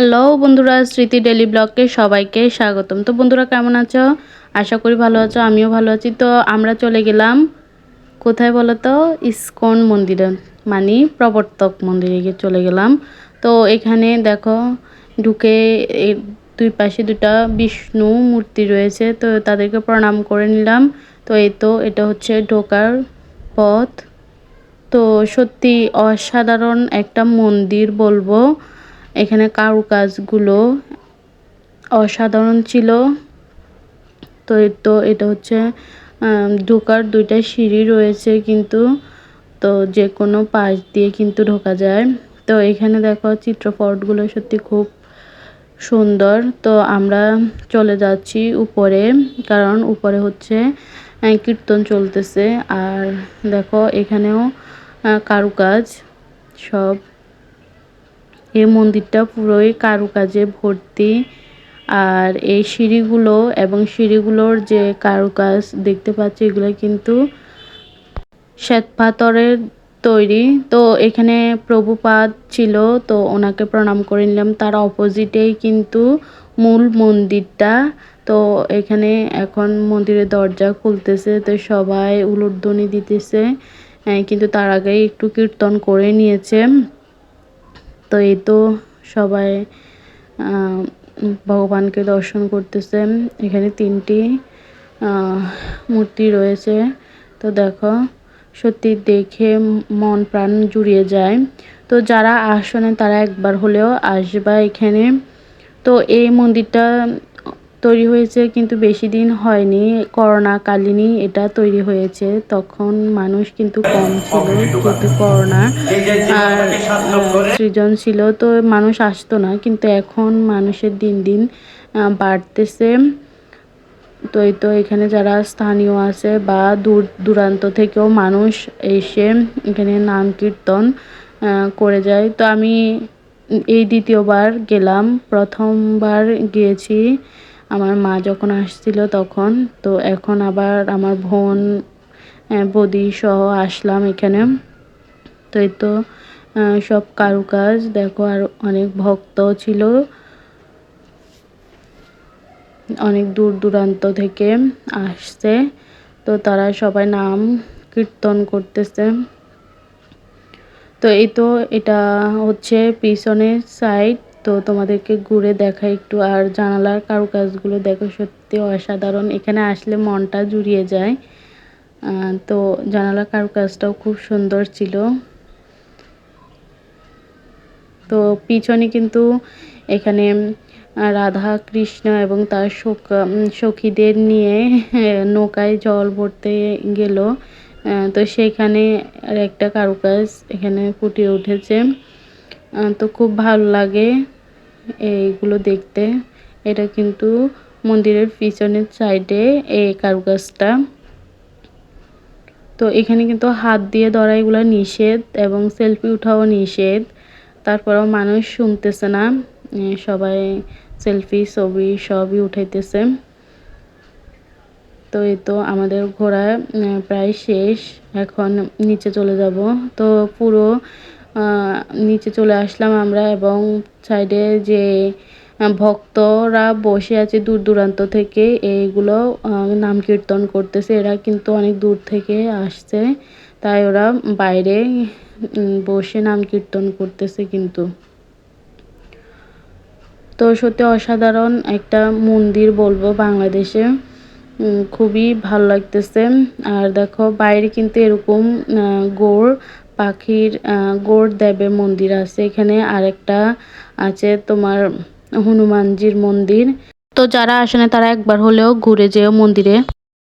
Hello বন্ধুরা, স্মৃতি daily ব্লগকে সবাইকে স্বাগতম। তো বন্ধুরা, কেমন আছো? আশা করি ভালো আছো, আমিও ভালো আছি। তো আমরা চলে গেলাম কোথায় বলো তো? ইস্কন মন্দিরে, মানে প্রবর্তক মন্দিরে গিয়ে চলে গেলাম। তো এখানে দেখো, ঢুকে দুই পাশে দুটা বিষ্ণু মূর্তি রয়েছে, তো তাদেরকে প্রণাম করে নিলাম। তো এই তো এটা হচ্ছে ঢোকার পথ। তো সত্যি অসাধারণ একটা মন্দির বলবো। এখানে কারুকাজগুলো অসাধারণ ছিল। তো এটা হচ্ছে ঢোকার দুইটা সিঁড়ি রয়েছে, কিন্তু তো যে কোনো পাশ দিয়ে কিন্তু ঢোকা যায়। তো এখানে দেখো চিত্রপটগুলো সত্যি খুব সুন্দর। তো আমরা চলে যাচ্ছি উপরে, কারণ উপরে হচ্ছে কীর্তন চলতেছে। আর দেখো এখানেও কারুকাজ সব। এই মন্দিরটা পুরোই কারুকাজে ভর্তি। আর এই সিঁড়িগুলো এবং সিঁড়িগুলোর যে কারুকাজ দেখতে পাচ্ছি, এগুলো কিন্তু শ্বেতপাথরের তৈরি। তো এখানে প্রভুপাদ ছিল, তো ওনাকে প্রণাম করে নিলাম। তার অপোজিটেই কিন্তু মূল মন্দিরটা। তো এখানে এখন মন্দিরের দরজা খুলতেছে, তো সবাই উলুধ্বনি দিতেছে, কিন্তু তার আগেই একটু কীর্তন করে নিয়েছে। তো এই তো সবাই ভগবানকে দর্শন করতেছে। এখানে তিনটি মূর্তি রয়েছে। তো দেখো, সত্যি দেখে মন প্রাণ জুড়িয়ে যায়। তো যারা আসেন তারা একবার হলেও আসবা এখানে। তো এই মন্দিরটা তৈরি হয়েছে কিন্তু বেশি দিন হয়নি, করোনাকালীনই এটা তৈরি হয়েছে। তখন মানুষ কিন্তু কম ছিল, যেহেতু করোনা আর সৃজন ছিল, তো মানুষ আসতো না। কিন্তু এখন মানুষের দিন দিন বাড়তেছে। তো এই তো এখানে যারা স্থানীয় আছে বা দূর দূরান্ত থেকেও মানুষ এসে এখানে নাম কীর্তন করে যায়। তো আমি এই দ্বিতীয়বার গেলাম। প্রথমবার গিয়েছি আমার মা যখন আসছিল তখন। তো এখন আবার আমার বোন বৌদি সহ আসলাম এখানে। তো এই তো সব কারুকাজ দেখো, আর অনেক ভক্ত ছিল, অনেক দূর দূরান্ত থেকে আসছে। তো তারা সবাই নাম কীর্তন করতেছে। তো এই তো এটা হচ্ছে পিছনের সাইড। তো তোমাদেরকে ঘুরে দেখাই একটু। আর জানালার কারুকাজগুলো দেখো, সত্যি অসাধারণ। এখানে আসলে মনটা জুড়িয়ে যায়। তো জানালার কারুকাজটাও খুব সুন্দর ছিল। তো পিছনে কিন্তু এখানে রাধা কৃষ্ণ এবং তার সখীদের নিয়ে নৌকায় জল ভরতে গেল। তো সেখানে একটা কারুকাজ এখানে ফুটিয়ে উঠেছে। তো খুব ভালো লাগে এইগুলো দেখতে। এটা কিন্তু মন্দিরের পিছনের সাইডে এই কারুকাজটা। তো এখানে কিন্তু হাত দিয়ে ধরা এগুলো নিষেধ এবং সেলফি উঠাও নিষেধ। তারপরেও মানুষ শুনতেছে না, সবাই সেলফি ছবি সবই উঠাইতেছে। তো এই তো আমাদের ঘোরা প্রায় শেষ, এখন নিচে চলে যাব। তো পুরো নিচে চলে আসলাম আমরা, এবং সাইডে যে ভক্তরা বসে আছে দূর দূরান্ত থেকে, এইগুলো নাম কীর্তন করতেছে। এরা কিন্তু অনেক দূর থেকে আসছে, তাই ওরা বাইরে বসে নাম কীর্তন করতেছে কিন্তু। তো সত্যি অসাধারণ একটা মন্দির বলবো বাংলাদেশে। খুবই ভালো লাগতেছে। আর দেখো বাইরে কিন্তু এরকম গৌড় পাখির গৌড় দেবের মন্দির আছে এখানে। আরেকটা আছে তোমার হনুমানজির মন্দির। তো যারা আসে না তারা একবার হলেও ঘুরে যেও মন্দিরে।